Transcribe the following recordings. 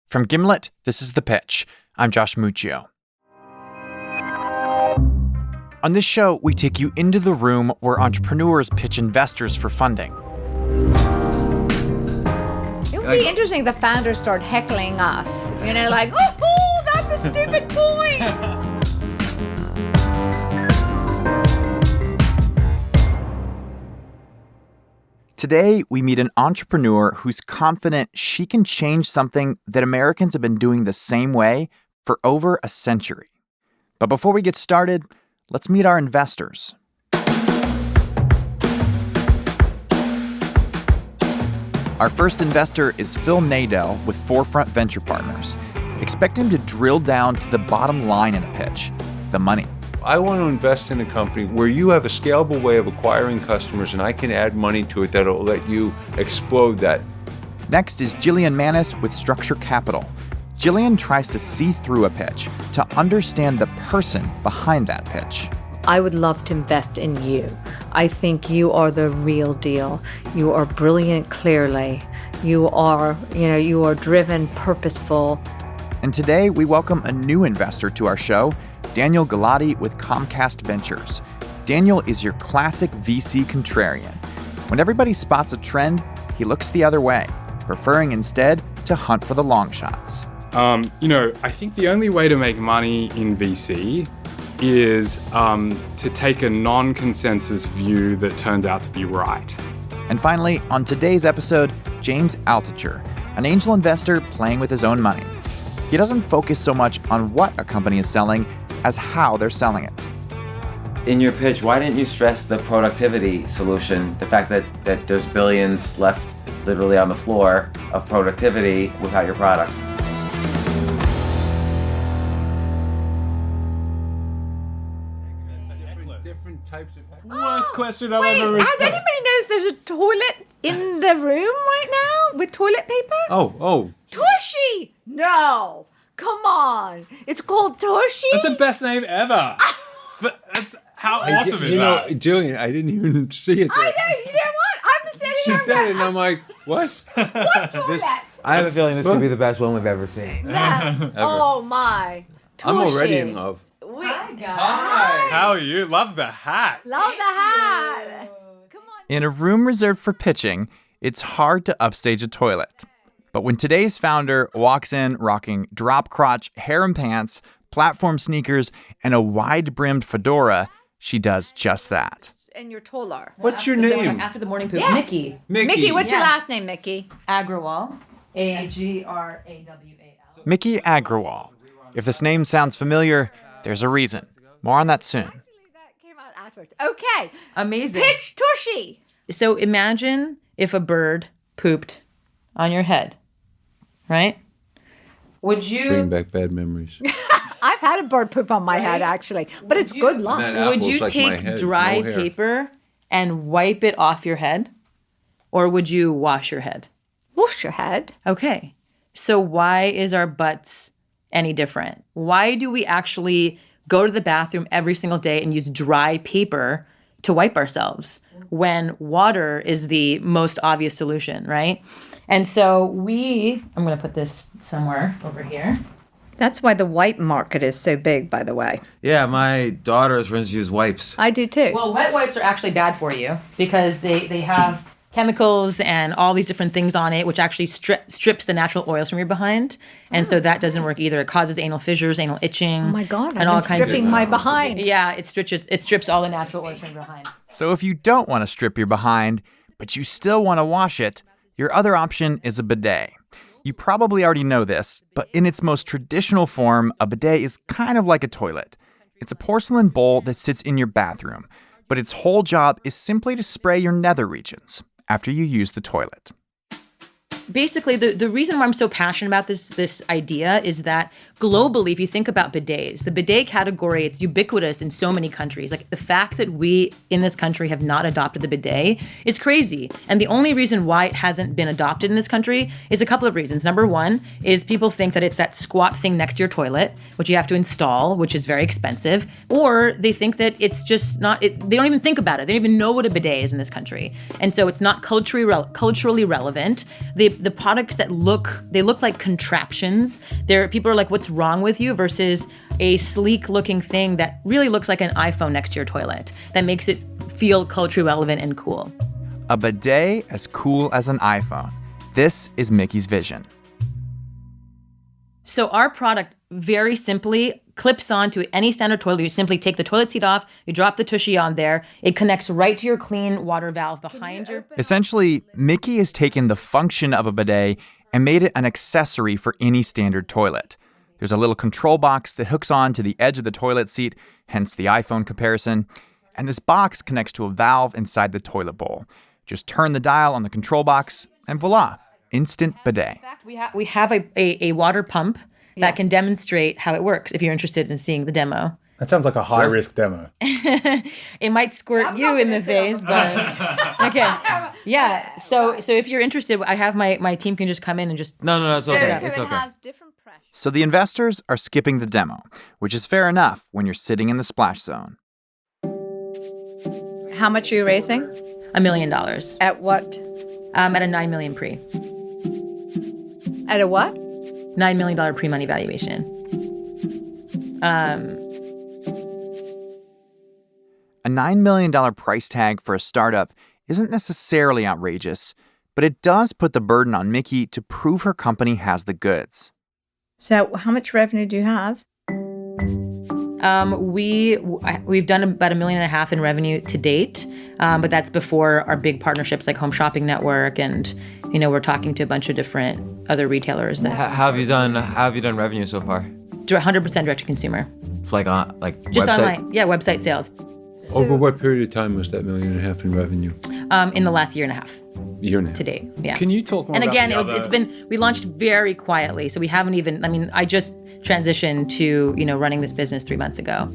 From Gimlet, this is The Pitch. I'm Josh Muccio. On this show, we take you into the room where entrepreneurs pitch investors for funding. It would be interesting if the founders start heckling us. Like, oh, that's a stupid point. Today, we meet an entrepreneur who's confident she can change something that Americans have been doing the same way for over a century. But before we get started, let's meet our investors. Our first investor is Phil Nadell with Forefront Venture Partners. Expect him to drill down to the bottom line in a pitch, the money. I want to invest in a company where you have a scalable way of acquiring customers and I can add money to it that'll let you explode that. Next is Jillian Manis with Structure Capital. Jillian tries to see through a pitch to understand the person behind that pitch. I would love to invest in you. I think you are the real deal. You are brilliant, clearly. You are driven, purposeful. And today we welcome a new investor to our show, Daniel Galati with Comcast Ventures. Daniel is your classic VC contrarian. When everybody spots a trend, he looks the other way, preferring instead to hunt for the long shots. I think the only way to make money in VC is to take a non-consensus view that turns out to be right. And finally, on today's episode, James Altucher, an angel investor playing with his own money. He doesn't focus so much on what a company is selling as how they're selling it. In your pitch, why didn't you stress the productivity solution, the fact that there's billions left literally on the floor of productivity without your product? Different types of Worst question I've Wait, ever received. has anybody noticed there's a toilet in the room right now with toilet paper? Oh. Tushy! No! Come on! It's called Tushy? That's the best name ever. How awesome is that? Jillian, I didn't even see it. I know, you know what? I'm sitting She here said it and I'm like, what? what toilet? I have a feeling this could be the best one we've ever seen. No. Oh my. Tushy. I'm already in love. Hi, guys. How are you? Love the hat. Love the hat. Come on. In a room reserved for pitching, it's hard to upstage a toilet. But when today's founder walks in rocking drop crotch harem pants, platform sneakers, and a wide-brimmed fedora, she does just that. And you're taller. What's your name? After the morning poop. Yes. Miki Mickey, what's your Yes. last name, Mickey? Agrawal. Agrawal. Miki Agrawal. If this name sounds familiar, there's a reason. More on that soon. Actually, that came out afterwards. Okay. Amazing. Pitch Tushy. So imagine if a bird pooped on your head, right? Would Bring you back bad memories. I've had a bird poop on my head, actually. But it's good luck. That would apple's you like my take head, dry no hair. paper and wipe it off your head? Or would you wash your head? Wash your head. Okay. So why is our butts any different? Why do we actually go to the bathroom every single day and use dry paper to wipe ourselves when water is the most obvious solution, right? And so I'm going to put this somewhere over here. That's why the wipe market is so big, by the way. Yeah, my daughters, for instance, use wipes. I do too. Well, wet wipes are actually bad for you because they have chemicals and all these different things on it, which actually strips the natural oils from your behind. And so that doesn't work either. It causes anal fissures, anal itching. Oh my God, and I've all been kinds stripping of, my behind. Yeah, it strips all the natural oils from your behind. So if you don't want to strip your behind, but you still want to wash it, your other option is a bidet. You probably already know this, but in its most traditional form, a bidet is kind of like a toilet. It's a porcelain bowl that sits in your bathroom, but its whole job is simply to spray your nether regions after you use the toilet. Basically, the reason why I'm so passionate about this idea is that globally, if you think about bidets, the bidet category, it's ubiquitous in so many countries. Like the fact that we in this country have not adopted the bidet is crazy. And the only reason why it hasn't been adopted in this country is a couple of reasons. Number one is people think that it's that squat thing next to your toilet, which you have to install, which is very expensive. Or they think that it's just not, they don't even think about it. They don't even know what a bidet is in this country. And so it's not culturally relevant. The the products that look like contraptions. People are like, what's wrong with you? Versus a sleek looking thing that really looks like an iPhone next to your toilet that makes it feel culturally relevant and cool. A bidet as cool as an iPhone. This is Miki's vision. So our product very simply clips onto any standard toilet. You simply take the toilet seat off, you drop the Tushy on there, it connects right to your clean water valve behind your... Essentially, Miki has taken the function of a bidet and made it an accessory for any standard toilet. There's a little control box that hooks on to the edge of the toilet seat, hence the iPhone comparison, and this box connects to a valve inside the toilet bowl. Just turn the dial on the control box, and voila, instant bidet. In fact, we have a water pump that can demonstrate how it works if you're interested in seeing the demo. That sounds like a high-risk demo. It might squirt you in the face, but okay. Yeah. So if you're interested, I have my team can just come in and just... No, it's okay. So It's it okay. has different pressure. So the investors are skipping the demo, which is fair enough when you're sitting in the splash zone. How much are you raising? $1 million. At what? At a $9 million pre. At a what? $9 million pre-money valuation. A $9 million price tag for a startup isn't necessarily outrageous, but it does put the burden on Miki to prove her company has the goods. So how much revenue do you have? We've done about $1.5 million in revenue to date, but that's before our big partnerships like Home Shopping Network, and we're talking to a bunch of different other retailers that How have you done revenue so far? 100% direct to consumer, It's like on just website? online. Yeah, website sales. Over what period of time was that $1.5 million in revenue? In the last year and a half Year and a half. to date. Yeah. Can you talk more And about again, the other... it's been, we launched very quietly, so we haven't even, I just transitioned to, running this business 3 months ago.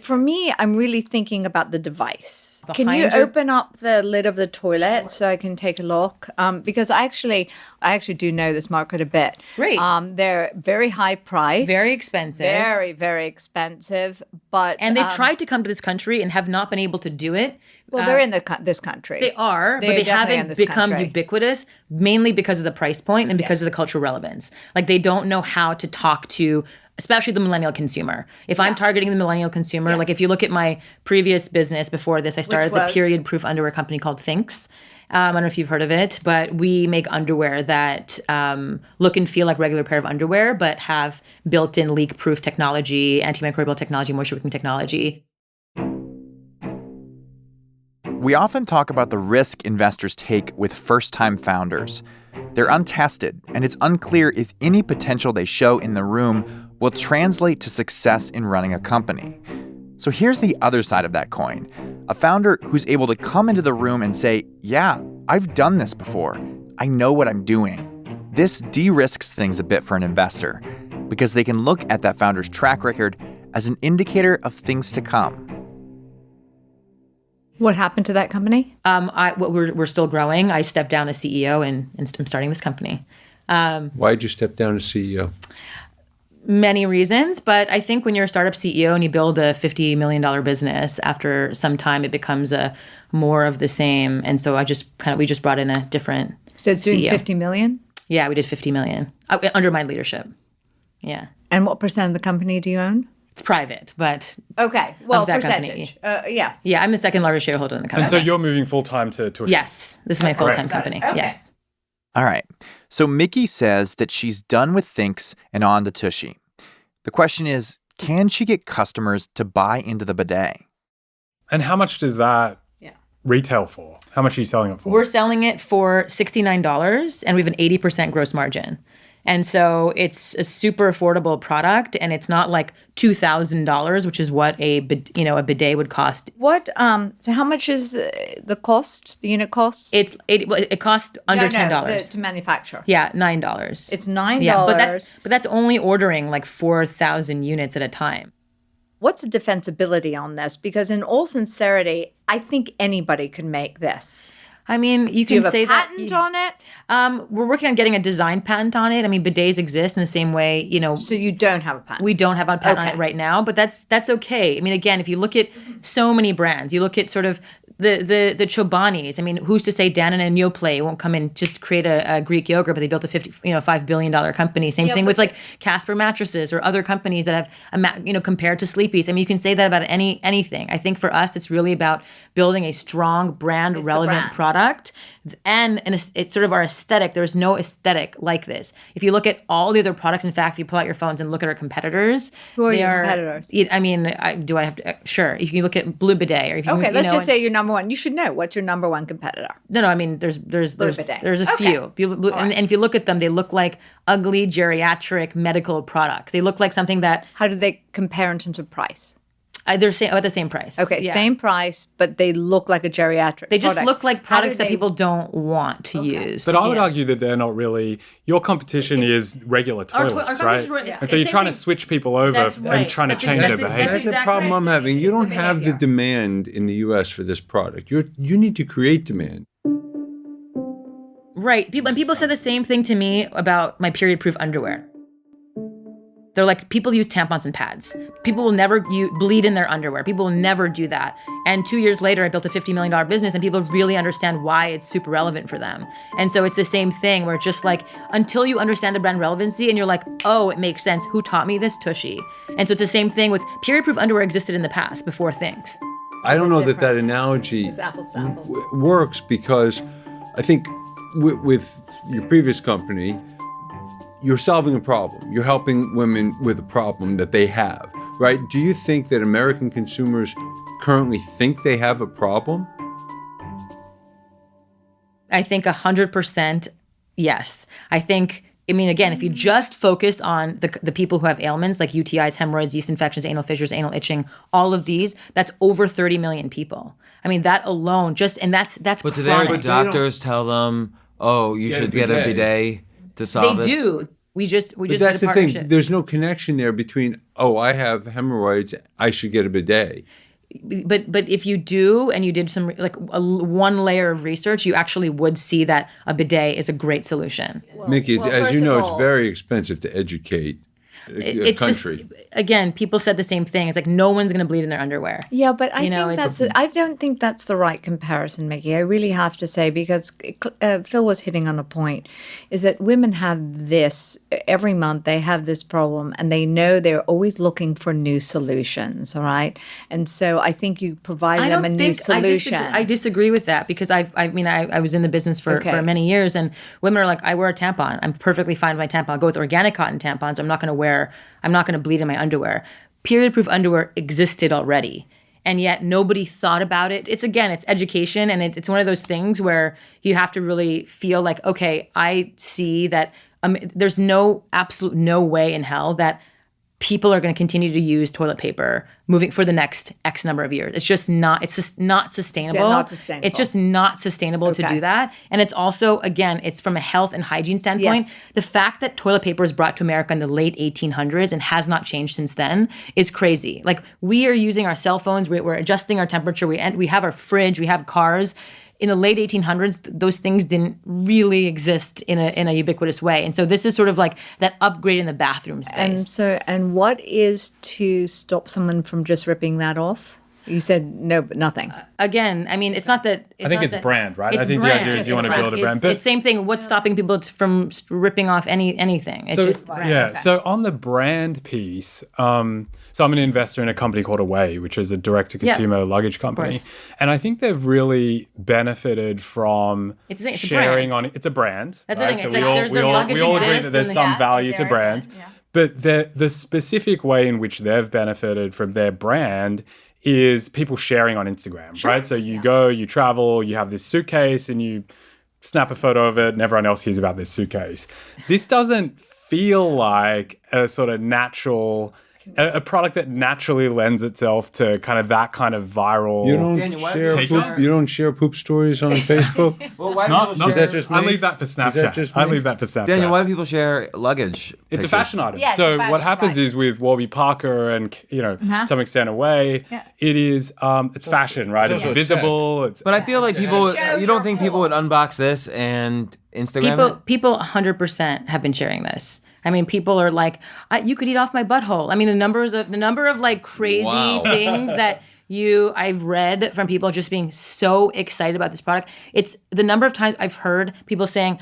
For me, I'm really thinking about the device. Can you Behind your- open up the lid of the toilet so I can take a look? Because I actually do know this market a bit. Great. They're very high price. Very expensive. Very, very expensive. But And they've tried to come to this country and have not been able to do it. Well, they're in this country. They are, but They're they definitely in haven't this become country. ubiquitous, mainly because of the price point and because of the cultural relevance. Like, they don't know how to talk to, especially the millennial consumer. If I'm targeting the millennial consumer, like if you look at my previous business before this, I started the period-proof underwear company called Thinx. I don't know if you've heard of it, but we make underwear that look and feel like regular pair of underwear, but have built-in leak-proof technology, antimicrobial technology, moisture-wicking technology. We often talk about the risk investors take with first-time founders. They're untested, and it's unclear if any potential they show in the room will translate to success in running a company. So here's the other side of that coin. A founder who's able to come into the room and say, yeah, I've done this before. I know what I'm doing. This de-risks things a bit for an investor because they can look at that founder's track record as an indicator of things to come. What happened to that company? We're still growing. I stepped down as CEO and I'm starting this company. Why did you step down as CEO? Many reasons, but I think when you're a startup CEO and you build a $50 million business, after some time it becomes a more of the same. And so we just brought in a different So it's doing CEO. 50 million? Yeah, we did 50 million under my leadership. Yeah. And what percent of the company do you own? It's private, but Okay. Well, of that percentage. Yes. yeah, I'm the second largest shareholder in the company. And so you're moving full-time to Tushy? Yes, this is my full-time company. Okay. Yes. All right, so Miki says that she's done with Thinx and on to Tushy. The question is, can she get customers to buy into the bidet? And how much does that retail for? How much are you selling it for? We're selling it for $69 and we have an 80% gross margin. And so it's a super affordable product, and it's not like $2,000, which is what a bidet would cost. What? So how much is the cost? The unit cost? It costs under $10 to manufacture. Yeah, $9. It's $9. Yeah, but that's only ordering like 4,000 units at a time. What's the defensibility on this? Because in all sincerity, I think anybody can make this. I mean, you Do you can have say a patent on it? We're working on getting a design patent on it. I mean, bidets exist in the same way, So you don't have a patent? we don't have a patent on it right now, but that's okay. I mean, again, if you look at so many brands, you look at sort of the Chobanis. I mean, who's to say Danone and Yoplait won't come in just create a Greek yogurt, but they built a $5 billion company. Same thing with like Casper mattresses or other companies that have compared to Sleepy's. I mean, you can say that about anything. I think for us, it's really about building a strong brand relevant product, and it's sort of our aesthetic. There's no aesthetic like this. If you look at all the other products, in fact, if you pull out your phones and look at our competitors, who are your competitors? I mean, do I have to? Sure. If you look at Blue Bidet, or if you let's just say your number one. You should know what's your number one competitor. No. I mean, there's a few. And if you look at them, they look like ugly geriatric medical products. They look like something that. How do they compare in terms of price? They're about the same price. Okay, same price, but they look like a geriatric. They just product. look like products that people don't want to use. But I would argue that they're not really. Your competition is regular toilets, right? And so you're trying to switch people over and trying to change their behavior. That's the problem I'm having. You don't have the demand in the U.S. for this product. You need to create demand. Right. People said the same thing to me about my period-proof underwear. They're like, people use tampons and pads. People will never bleed in their underwear. People will never do that. And 2 years later, I built a $50 million business and people really understand why it's super relevant for them. And so it's the same thing where just like, until you understand the brand relevancy and you're like, oh, it makes sense. Who taught me this? Tushy. And so it's the same thing with period-proof underwear existed in the past before Thinx. I don't know that analogy works because I think with your previous company, you're solving a problem. You're helping women with a problem that they have, right? Do you think that American consumers currently think they have a problem? I think 100% yes. I mean, again, if you just focus on the people who have ailments like UTIs, hemorrhoids, yeast infections, anal fissures, anal itching, all of these, that's over 30 million people. I mean, that alone, that's But do chronic. their doctors tell them, oh, you should get a bidet to solve They this? do. We just But did that's a the thing. partnership. There's no connection there between, oh, I have hemorrhoids, I should get a bidet. But if you do, and you did some one layer of research, you actually would see that a bidet is a great solution. Mickey, as you first know, of it's all- very expensive to educate a country. Again, people said the same thing. It's like no one's going to bleed in their underwear. Yeah, but I don't think that's the right comparison, Mickey. I really have to say, because Phil was hitting on a point, is that women have this every month. They have this problem, and they know they're always looking for new solutions. All right, and so I think you provide them a new solution. I disagree with that because I was in the business for many years, and women are like, I wear a tampon. I'm perfectly fine with my tampon. I'll go with organic cotton tampons. I'm not going to bleed in my underwear. Period-proof underwear existed already. And yet nobody thought about it. It's education. And it's one of those things where you have to really feel like, okay, I see that there's absolute no way in hell that people are going to continue to use toilet paper moving for the next X number of years. It's just not sustainable. It's just not sustainable to do that. And it's also, again, it's from a health and hygiene standpoint. Yes. The fact that toilet paper was brought to America in the late 1800s and has not changed since then is crazy. Like, we are using our cell phones, we're adjusting our temperature, we have our fridge, we have cars. In the late 1800s, those things didn't really exist in a ubiquitous way. And so this is sort of like that upgrade in the bathroom space. And what is to stop someone from just ripping that off? You said no, but nothing. Again, I mean, it's not that. I think it's brand, right? I think the idea is you want to build a brand. But it's same thing. What's stopping people from ripping off anything? It's just brand. Yeah. So on the brand piece, so I'm an investor in a company called Away, which is a direct-to-consumer luggage company, and I think they've really benefited from sharing on. It's a brand. That's right? the thing. So we all agree that there's some value to brands, but the specific way in which they've benefited from their brand is people sharing on Instagram, right? So you go, you travel, you have this suitcase and you snap a photo of it and everyone else hears about this suitcase. This doesn't feel like a sort of natural, a product that naturally lends itself to kind of that kind of viral. You don't share poop stories on Facebook? Well, why do people Is share? that just me? I leave that for Snapchat. I leave that for Snapchat. Daniel, why do people share luggage? It's a pictures? fashion item. Yeah, it's so a fashion, what happens right. is with Warby Parker and to some extent Away, it is it's fashion, right? It's visible. But I feel like people, you don't think people would unbox this and Instagram it? People 100% have been sharing this. I mean, people are like, you could eat off my butthole. I mean, the number of like crazy things that I've read from people just being so excited about this product. It's the number of times I've heard people saying,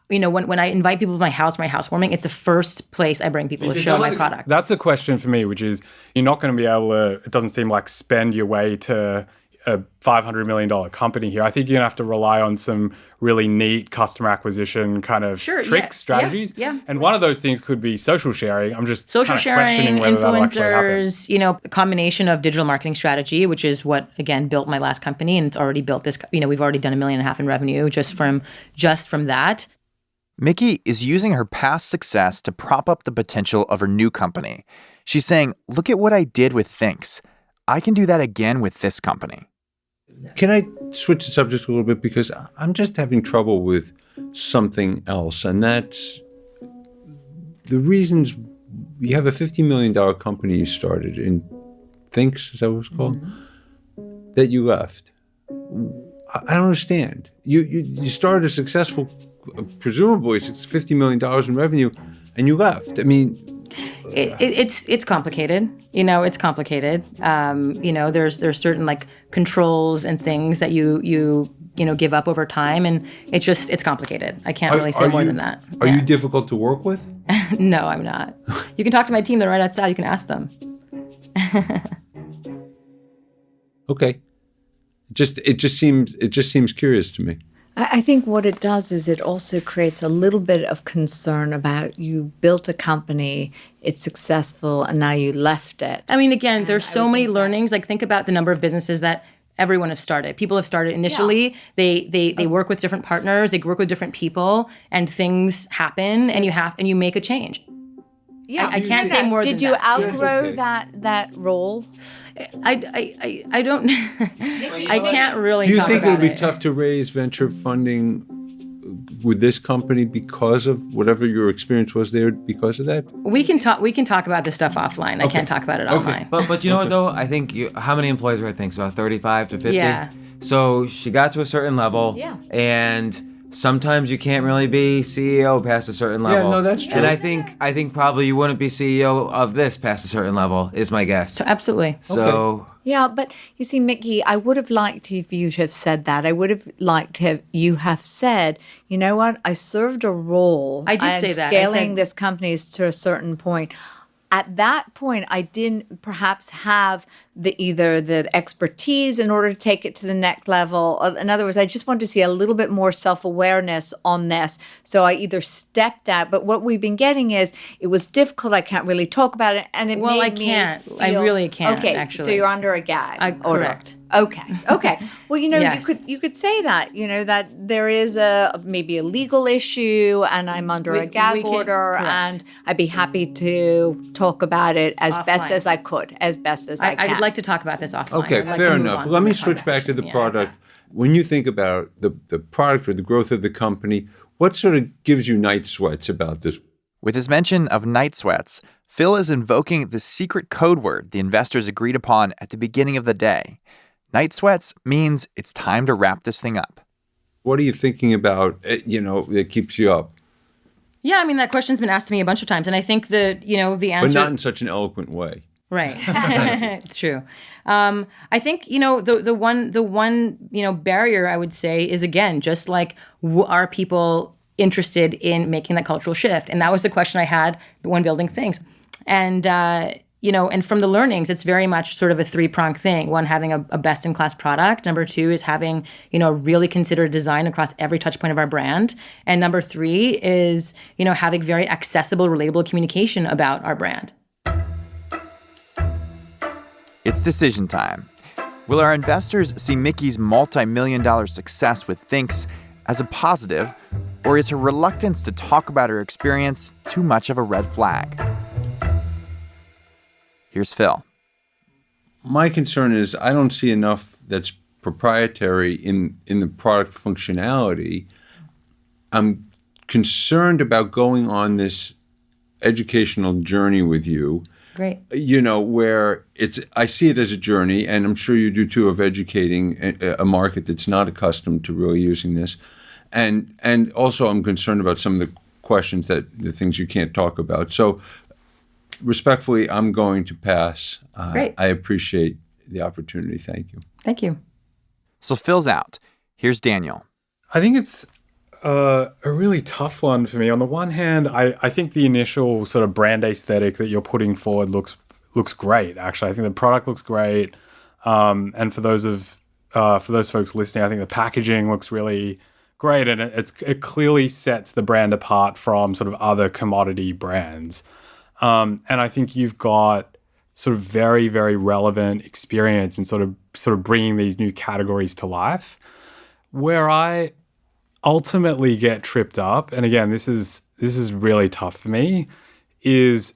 when I invite people to my housewarming, it's the first place I bring people to show my product. That's a question for me, which is you're not going to be able to, it doesn't seem like, spend your way to a $500 million company here. I think you're going to have to rely on some really neat customer acquisition kind of tricks, strategies. Yeah. And one of those things could be social sharing. I'm just social sharing, questioning whether that'll actually happen. Influencers, a combination of digital marketing strategy, which is what, again, built my last company. And it's already built this, we've already done $1.5 million in revenue just from that. Miki is using her past success to prop up the potential of her new company. She's saying, look at what I did with Thinx. I can do that again with this company. Can I switch the subject a little bit? Because I'm just having trouble with something else. And that's the reasons you have a $50 million company you started in Thinx, is that what it's called? That you left. I don't understand. You started a successful, presumably $50 million in revenue, and you left. I mean, it's complicated. It's complicated. There's certain like controls and things that you give up over time, and it's complicated. I can't really say more than that. Are you difficult to work with? No, I'm not. You can talk to my team. They're right outside. You can ask them. Okay. It just seems curious to me. I think what it does is it also creates a little bit of concern about you built a company, it's successful, and now you left it. I mean, again, there's so many learnings. Like, think about the number of businesses that everyone have started. People have started initially. Yeah. They work with different partners. They work with different people, and things happen, and you make a change. Yeah, I can't say more than that. Did you outgrow that role? I don't. I can't really. Do you talk think about it'll be tough to raise venture funding with this company because of whatever your experience was there? Because of that, we can talk about this stuff offline. Okay. I can't talk about it online. But you know what though? I think how many employees were I think about 35 to 50. Yeah. So she got to a certain level. Yeah. And sometimes you can't really be CEO past a certain level. Yeah, no, that's true. And I think probably you wouldn't be CEO of this past a certain level, is my guess. So, absolutely. So yeah, but you see, Miki, I would have liked if you to have said that. I would have liked you have said, you know what, I served a role. I did say that. Scaling this company to a certain point. At that point, I didn't perhaps have either the expertise in order to take it to the next level. In other words, I just wanted to see a little bit more self-awareness on this. So I either stepped out, but what we've been getting is it was difficult. I can't really talk about it, and it made me I can't. feel, I really can't. Okay, actually. So you're under a gag order. Correct. Okay. Well, Yes. you could say that, that there is maybe a legal issue, and I'm under a gag order, correct. and I'd be happy to talk about it as best as I could, as best as I can. I would like to talk about this offline. Okay, fair enough. Let me switch back to the Yeah. product. When you think about the product or the growth of the company, what sort of gives you night sweats about this? With his mention of night sweats, Phil is invoking the secret code word the investors agreed upon at the beginning of the day. Night sweats means it's time to wrap this thing up. What are you thinking about, that keeps you up? Yeah, I mean, that question's been asked to me a bunch of times, and I think that, the answer... But not in such an eloquent way. Right. It's true. I think, the one barrier I would say is, again, just like, are people interested in making that cultural shift? And that was the question I had when building Thinx. And, and from the learnings, it's very much sort of a three-pronged thing. One, having a best-in-class product. Number two is having, really considered design across every touch point of our brand. And number three is, having very accessible, relatable communication about our brand. It's decision time. Will our investors see Miki's multi-million-dollar success with Thinx as a positive, or is her reluctance to talk about her experience too much of a red flag? Here's Phil. My concern is I don't see enough that's proprietary in the product functionality. I'm concerned about going on this educational journey with you. Great. Where I see it as a journey, and I'm sure you do too, of educating a market that's not accustomed to really using this. And also I'm concerned about some of the questions the things you can't talk about. So respectfully, I'm going to pass. Great. I appreciate the opportunity. Thank you. Thank you. So Phil's out. Here's Daniel. I think it's a really tough one for me. On the one hand, I think the initial sort of brand aesthetic that you're putting forward looks great. Actually, I think the product looks great. And for those folks listening, I think the packaging looks really great, and it clearly sets the brand apart from sort of other commodity brands. And I think you've got sort of very, very relevant experience in sort of bringing these new categories to life. Where I ultimately get tripped up, and again, this is really tough for me, is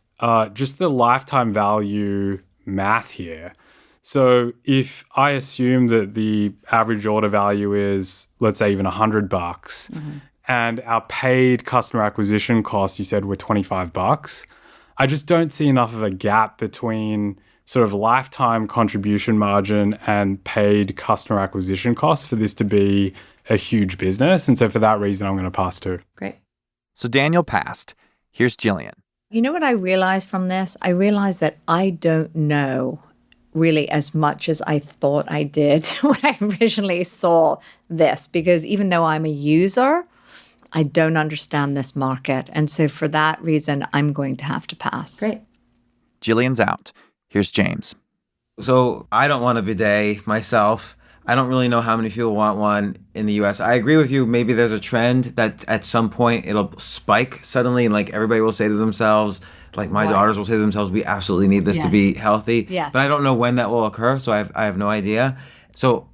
just the lifetime value math here. So if I assume that the average order value is, let's say, even $100, and our paid customer acquisition costs, you said, were $25, I just don't see enough of a gap between sort of lifetime contribution margin and paid customer acquisition costs for this to be a huge business. And so for that reason, I'm going to pass too. Great. So Daniel passed. Here's Jillian. You know what I realized from this? I realized that I don't know really as much as I thought I did when I originally saw this, because even though I'm a user, I don't understand this market. And so for that reason, I'm going to have to pass. Great. Jillian's out. Here's James. So I don't want a bidet myself. I don't really know how many people want one in the US. I agree with you. Maybe there's a trend that at some point it'll spike suddenly, and like everybody will say to themselves, like my daughters will say to themselves, we absolutely need this to be healthy. Yes. But I don't know when that will occur, so I have no idea. So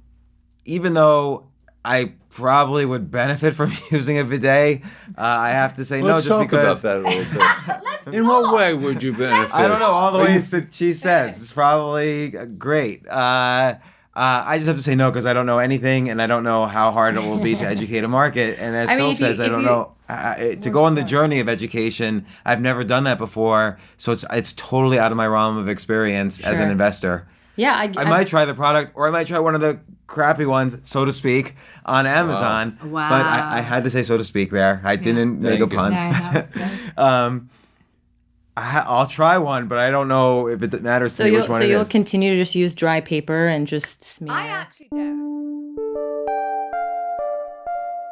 even though I probably would benefit from using a bidet, I have to say no, just because. Let's talk about that a little bit. In what way would you benefit? I don't know all the ways that she says. It's probably great. I just have to say no because I don't know anything, and I don't know how hard it will be to educate a market. And as Phil says, I don't know to go on the journey of education. I've never done that before, so it's totally out of my realm of experience as an investor. Yeah, I might try the product, or I might try one of the crappy ones, so to speak, on Amazon. Wow. But I had to say so to speak there. I didn't make a pun. I'll try one, but I don't know if it matters to me which one it is. So you'll continue to just use dry paper and just smear? I actually don't.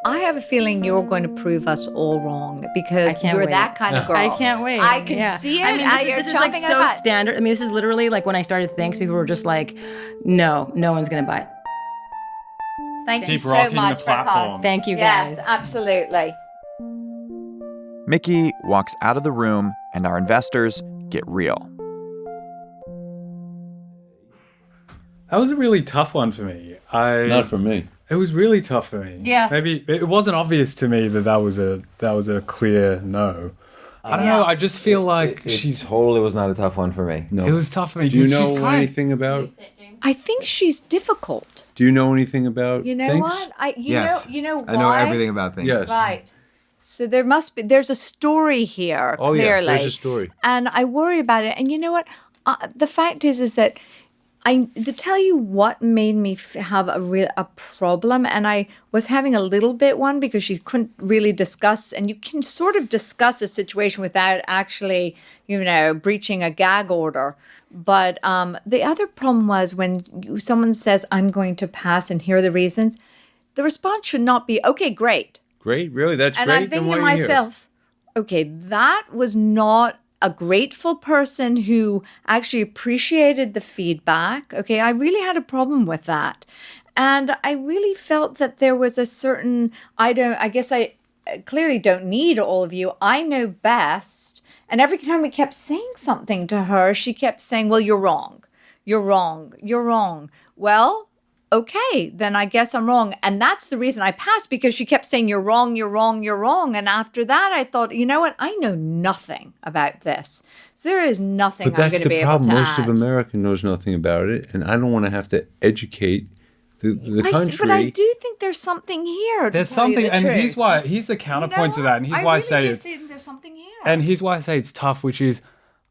I have a feeling you're going to prove us all wrong because you're that kind of girl. I can't wait. I can see it. I mean, this is like so standard. I mean, this is literally like when I started Thinx, people were just like, no one's going to buy it. Thank you Keep so rocking much the for calling. platforms. Thank you, guys. Yes, absolutely. Miki walks out of the room, and our investors get real. That was a really tough one for me. Not for me. It was really tough for me. Yes. Maybe it wasn't obvious to me that was a clear no. I don't know. I just feel like She totally was not a tough one for me. No. It was tough for me. Do you She's know anything about? I think she's difficult. Do you know anything about? You know Thinx? what? Yes. You know why? I know everything about things. Yes. Right. So there's a story here, Oh clearly. yeah, there's a story. And I worry about it. And you know what? The fact is that to tell you what made me have a problem, and I was having a little bit one because she couldn't really discuss, and you can sort of discuss a situation without actually, breaching a gag order. But the other problem was when someone says, I'm going to pass and here are the reasons, the response should not be, okay, great. Great, really? That's And great. I'm thinking Then to why are you here? myself, okay, that was not a grateful person who actually appreciated the feedback. Okay, I really had a problem with that. And I really felt that there was a certain, I guess I clearly don't need all of you. I know best. And every time we kept saying something to her, she kept saying, well, you're wrong. You're wrong. You're wrong. Well, okay, then I guess I'm wrong. And that's the reason I passed, because she kept saying, you're wrong, you're wrong, you're wrong. And after that, I thought, you know what? I know nothing about this. So there is nothing But I'm going to be that's the able to problem. Most add. of America knows nothing about it, and I don't want to have to educate the country. But I do think there's something here. there's to tell you something, the and truth. here's the counterpoint to that, and here's I why I really say do it's, think there's something here. and here's why I say it's tough, which is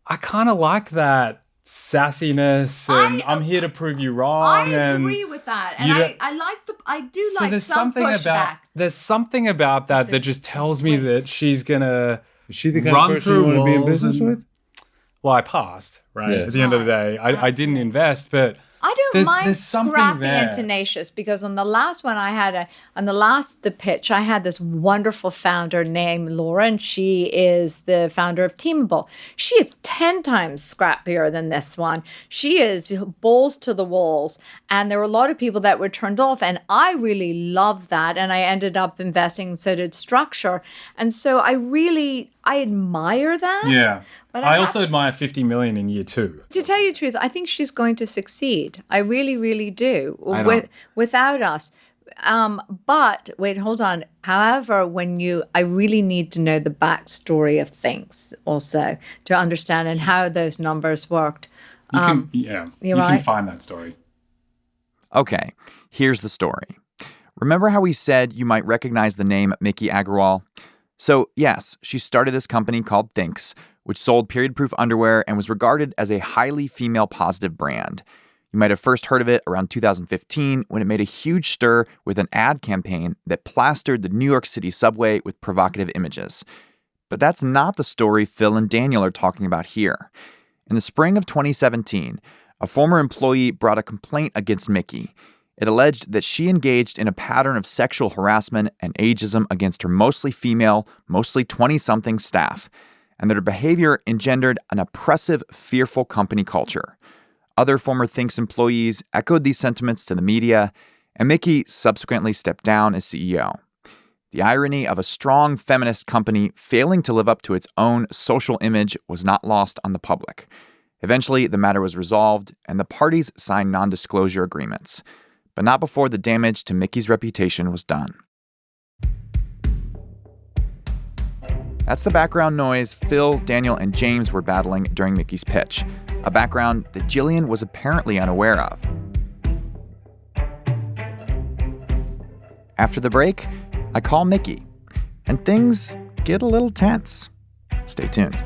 I kind of like that sassiness, and I'm here to prove you wrong. I and agree with that, and you don't- I do So like there's some something pushback. there's something about that just tells me that she's gonna Is she the kind run of person through you want to be in walls business and- with? Well, I passed, right? Yes. At the end of the day, I didn't invest, but I don't mind there's something scrappy there. and tenacious, because on the last one the pitch, I had this wonderful founder named Laura, and she is the founder of Teamable. She is 10 times scrappier than this one. She is balls to the walls, and there were a lot of people that were turned off, and I really loved that, and I ended up investing, and so did Structure. And so I admire that. Yeah. But I also admire 50 million in year 2. To tell you the truth, I think she's going to succeed. I really, really do. I don't. Without us. But wait, hold on. However, I really need to know the backstory of Thinx also to understand and how those numbers worked. You can find that story. Okay, here's the story. Remember how we said you might recognize the name Miki Agrawal? So yes, she started this company called Thinx, which sold period-proof underwear and was regarded as a highly female-positive brand. You might have first heard of it around 2015 when it made a huge stir with an ad campaign that plastered the New York City subway with provocative images. But that's not the story Phil and Daniel are talking about here. In the spring of 2017, a former employee brought a complaint against Miki. It alleged that she engaged in a pattern of sexual harassment and ageism against her mostly female, mostly 20-something staff, and that her behavior engendered an oppressive, fearful company culture. Other former Thinx employees echoed these sentiments to the media, and Miki subsequently stepped down as CEO. The irony of a strong feminist company failing to live up to its own social image was not lost on the public. Eventually, the matter was resolved, and the parties signed non-disclosure agreements, but not before the damage to Miki's reputation was done. That's the background noise Phil, Daniel, and James were battling during Miki's pitch, a background that Jillian was apparently unaware of. After the break, I call Miki, and things get a little tense. Stay tuned.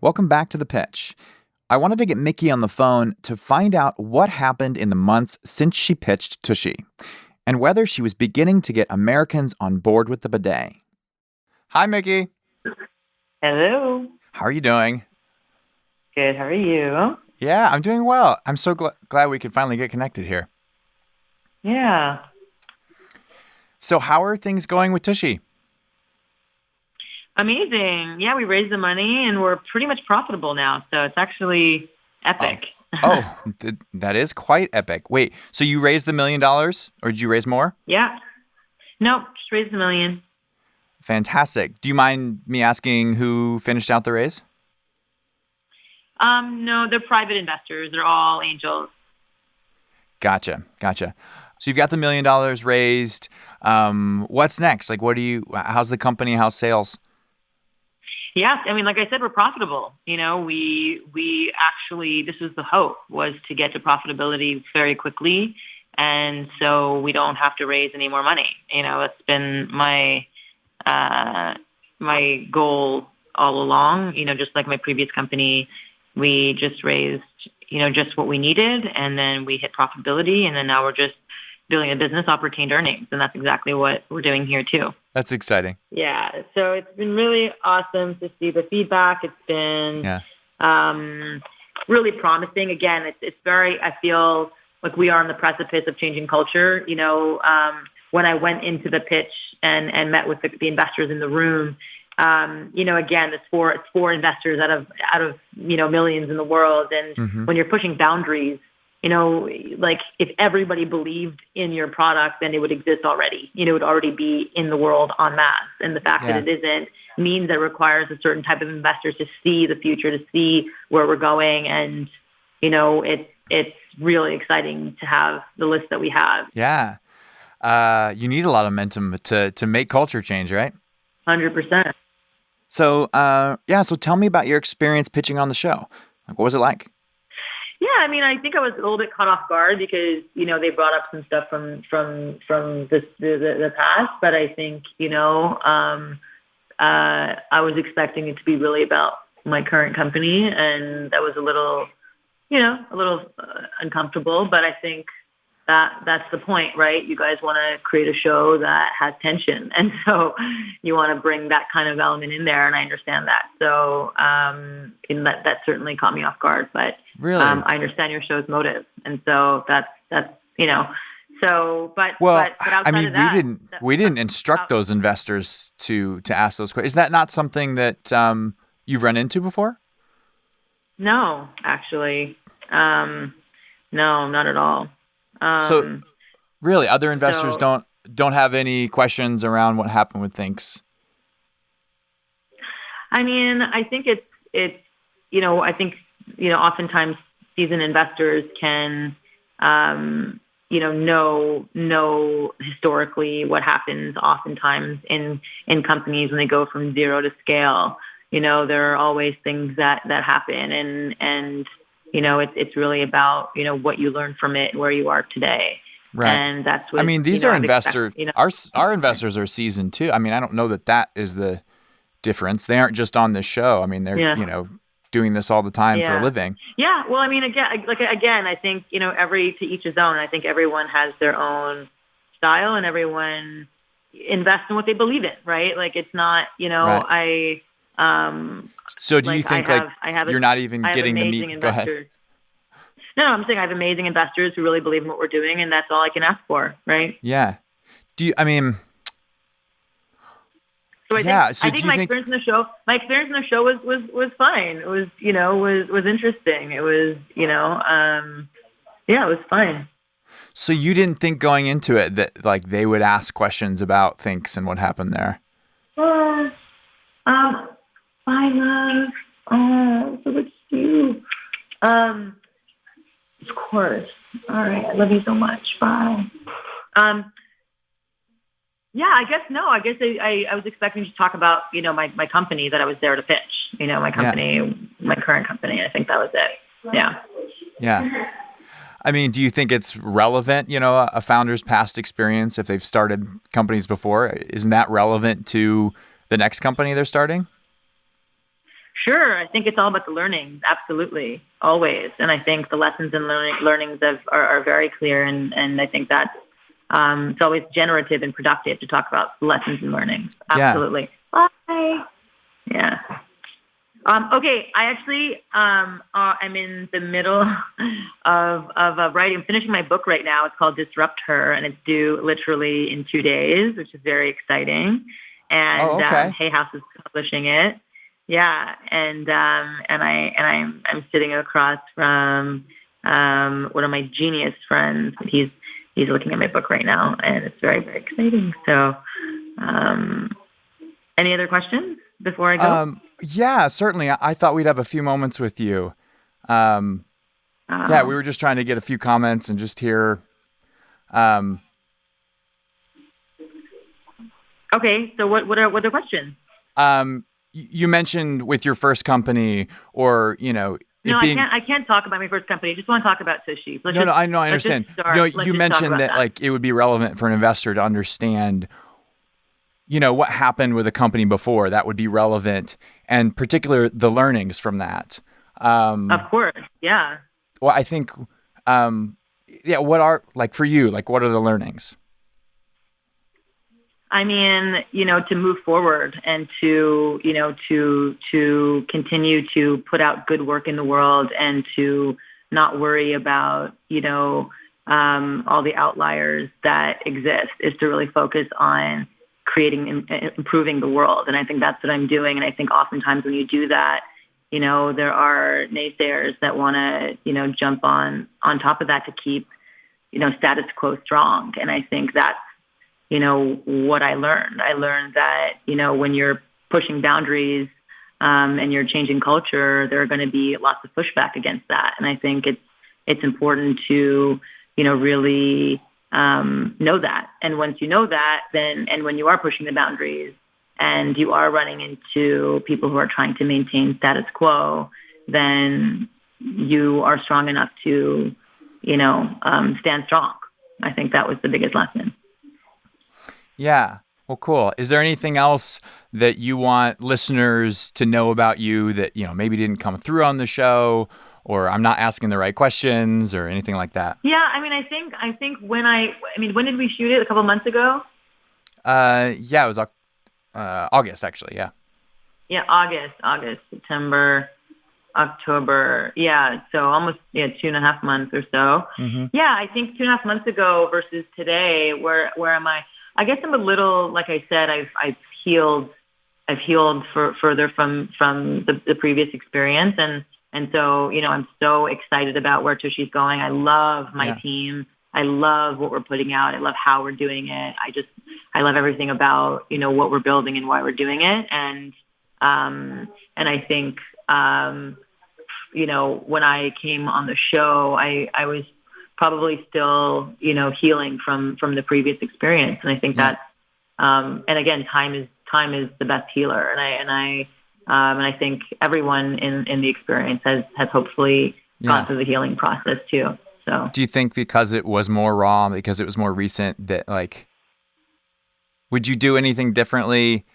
Welcome back to The Pitch. I wanted to get Miki on the phone to find out what happened in the months since she pitched Tushy, and whether she was beginning to get Americans on board with the bidet. Hi, Miki. Hello. How are you doing? Good. How are you? Yeah, I'm doing well. I'm so glad we could finally get connected here. Yeah. So how are things going with Tushy? Amazing. Yeah, we raised the money and we're pretty much profitable now. So it's actually epic. That is quite epic. Wait, so you raised $1 million or did you raise more? Yeah. Nope, just raised $1 million. Fantastic. Do you mind me asking who finished out the raise? No, they're private investors. They're all angels. Gotcha. So you've got the $1 million raised. What's next? Like, how's the company? How's sales? Yes, I mean, like I said, we're profitable. You know, we actually, this was the hope, was to get to profitability very quickly. And so we don't have to raise any more money. You know, it's been my goal all along. You know, just like my previous company, we just raised, just what we needed. And then we hit profitability. And then now we're just building a business off retained earnings. And that's exactly what we're doing here too. That's exciting. Yeah. So it's been really awesome to see the feedback. It's been really promising. Again, it's very, I feel like we are on the precipice of changing culture. When I went into the pitch and met with the investors in the room, again, it's four investors out of millions in the world. And when you're pushing boundaries, like if everybody believed in your product, then it would exist already. It would already be in the world en masse. And the fact that it isn't means that it requires a certain type of investors to see the future, to see where we're going. And, it's really exciting to have the list that we have. Yeah. You need a lot of momentum to make culture change, right? 100%. So, so tell me about your experience pitching on the show. Like, what was it like? Yeah, I mean, I think I was a little bit caught off guard because, they brought up some stuff from the past. But I think, I was expecting it to be really about my current company. And that was a little a little uncomfortable, but I think that's the point, right? You guys want to create a show that has tension. And so you want to bring that kind of element in there. And I understand that. So that certainly caught me off guard, but really, I understand your show's motive. And so that's, so, but outside I mean, of that, we didn't instruct those investors to ask those questions. Is that not something that you've run into before? No, actually. No, not at all. So really, other investors don't have any questions around what happened with Thinx? I mean, I think it's oftentimes seasoned investors can, know historically what happens oftentimes in companies when they go from zero to scale. There are always things that happen and it's really about, what you learn from it and where you are today. Right. And that's what, these are investors. Our investors are seasoned too. I mean, I don't know that is the difference. They aren't just on this show. I mean, they're, doing this all the time for a living. Yeah. Well, I mean, again, I think, to each his own. I think everyone has their own style and everyone invests in what they believe in. Right. Like it's not, Right. So do you think you're not even getting the meat? Go ahead. No, I'm saying I have amazing investors who really believe in what we're doing, and that's all I can ask for, right? Yeah. So I think my experience in the show was fine. It was, was interesting. It was, it was fine. So you didn't think going into it that like they would ask questions about Thinx and what happened there? Bye, love. Oh, so much you. Of course. All right. I love you so much. Bye. Yeah, I guess no. I guess I was expecting to talk about, my company that I was there to pitch. My company, my current company. I think that was it. Yeah. Yeah. I mean, do you think it's relevant, a founder's past experience if they've started companies before? Isn't that relevant to the next company they're starting? Sure. I think it's all about the learning. Absolutely. Always. And I think the lessons and learnings are very clear. And I think that's it's always generative and productive to talk about lessons and learnings. Absolutely. Yeah. Bye. Yeah. Okay. I actually, I'm in the middle of writing. I'm finishing my book right now. It's called Disrupt Her, and it's due literally in 2 days, which is very exciting. And Hay House is publishing it. Yeah, and I'm sitting across from one of my genius friends. He's looking at my book right now, and it's very, very exciting. So, any other questions before I go? Yeah, certainly. I thought we'd have a few moments with you. Yeah, we were just trying to get a few comments and just hear. Okay, so what are the questions? You mentioned with your first company, or No, I can't talk about my first company. I just want to talk about Tushy. I understand. You mentioned that like it would be relevant for an investor to understand, what happened with a company before. That would be relevant, and particular the learnings from that. Of course, yeah. Well, I think, what are for you? What are the learnings? I mean, to move forward and to continue to put out good work in the world and to not worry about, all the outliers that exist, is to really focus on creating and improving the world. And I think that's what I'm doing. And I think oftentimes when you do that, there are naysayers that want to, jump on top of that to keep, status quo strong. And I think that's, what I learned. I learned that, when you're pushing boundaries and you're changing culture, there are going to be lots of pushback against that. And I think it's important to, really know that. And once you know that, and when you are pushing the boundaries and you are running into people who are trying to maintain status quo, then you are strong enough to, stand strong. I think that was the biggest lesson. Yeah. Well, cool. Is there anything else that you want listeners to know about you that, maybe didn't come through on the show, or I'm not asking the right questions or anything like that? Yeah, I mean, I think when did we shoot it? A couple months ago? Yeah, it was August, actually, yeah. Yeah, August, September, October. Yeah, so almost 2.5 months or so. Mm-hmm. Yeah, I think 2.5 months ago versus today, where am I? I guess I'm a little, like I said, I've healed further from the previous experience, and so I'm so excited about where Tushy's going. I love my team. I love what we're putting out. I love how we're doing it. I love everything about what we're building and why we're doing it. And I think when I came on the show, I was probably still healing from the previous experience. And I think that's and again, time is the best healer. And I think everyone in the experience has hopefully gone through the healing process too. So do you think because it was more raw, because it was more recent, that would you do anything differently,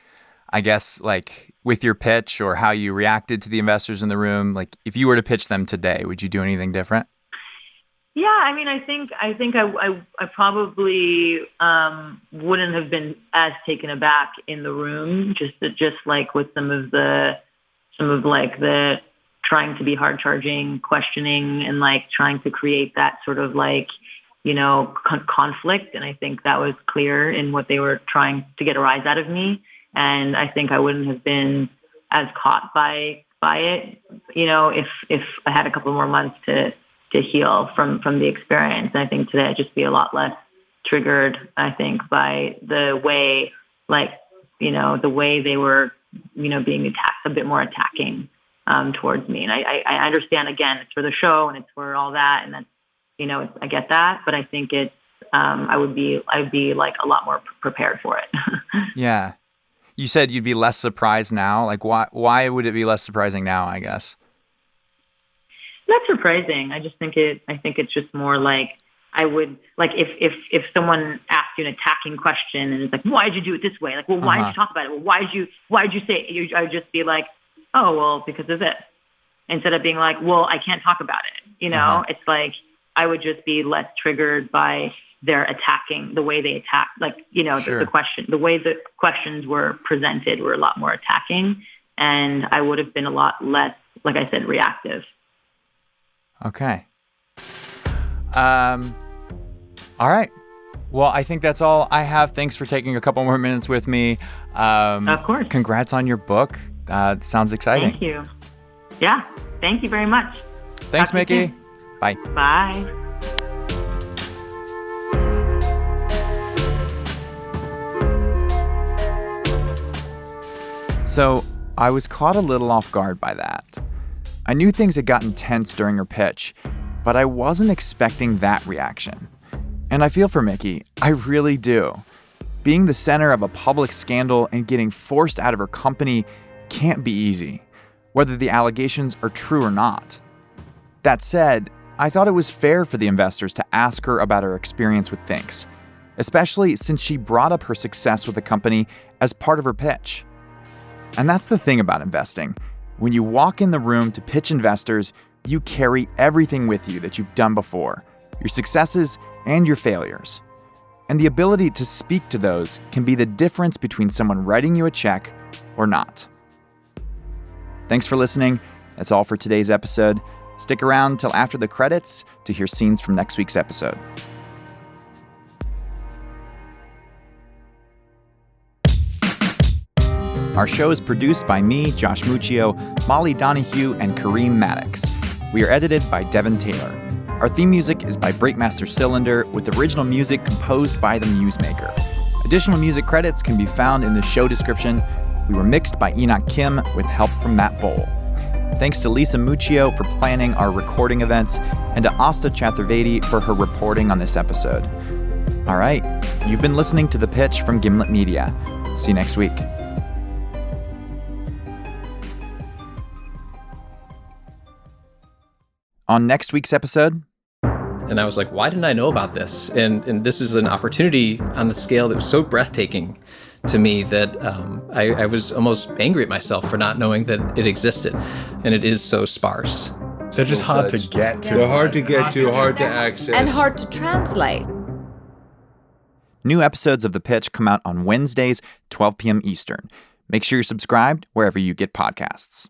I guess, with your pitch or how you reacted to the investors in the room? If you were to pitch them today, would you do anything different? Yeah, I mean, I think I probably wouldn't have been as taken aback in the room, just with some of the trying to be hard charging, questioning, and trying to create that sort of conflict. And I think that was clear in what they were trying to get a rise out of me. And I think I wouldn't have been as caught by it, if I had a couple more months to heal from the experience. And I think today I'd just be a lot less triggered, I think, by the way, the way they were, being attacked, a bit more attacking towards me. And I understand, again, it's for the show and it's for all that. And that's, I get that, but I think it's, I'd be a lot more prepared for it. Yeah. You said you'd be less surprised now. Why would it be less surprising now, I guess? Not surprising. I think it's just more I would, if someone asked you an attacking question and it's why did you do it this way? Why did you talk about it? Well, why did you say it? I would just be oh, well, because of this. Instead of being well, I can't talk about it. It's I would just be less triggered by their attacking, the way they attack, Sure. the way the questions were presented were a lot more attacking, and I would have been a lot less, like I said, reactive. Okay. All right. Well, I think that's all I have. Thanks for taking a couple more minutes with me. Of course. Congrats on your book. Sounds exciting. Thank you. Yeah. Thank you very much. Thanks, Miki. Bye. Bye. So I was caught a little off guard by that. I knew things had gotten tense during her pitch, but I wasn't expecting that reaction. And I feel for Miki. I really do. Being the center of a public scandal and getting forced out of her company can't be easy, whether the allegations are true or not. That said, I thought it was fair for the investors to ask her about her experience with Thinx, especially since she brought up her success with the company as part of her pitch. And that's the thing about investing. When you walk in the room to pitch investors, you carry everything with you that you've done before, your successes and your failures. And the ability to speak to those can be the difference between someone writing you a check or not. Thanks for listening. That's all for today's episode. Stick around till after the credits to hear scenes from next week's episode. Our show is produced by me, Josh Muccio, Molly Donahue, and Kareem Maddox. We are edited by Devon Taylor. Our theme music is by Breakmaster Cylinder, with original music composed by the Muse Maker. Additional music credits can be found in the show description. We were mixed by Enoch Kim with help from Matt Boll. Thanks to Lisa Muccio for planning our recording events, and to Asthaa Chaturvedi for her reporting on this episode. All right, you've been listening to The Pitch from Gimlet Media. See you next week. On next week's episode... And I was like, why didn't I know about this? And this is an opportunity on the scale that was so breathtaking to me that I was almost angry at myself for not knowing that it existed. And it is so sparse. They're just hard to get to. They're hard to get to, hard to access. And hard to translate. New episodes of The Pitch come out on Wednesdays, 12 p.m. Eastern. Make sure you're subscribed wherever you get podcasts.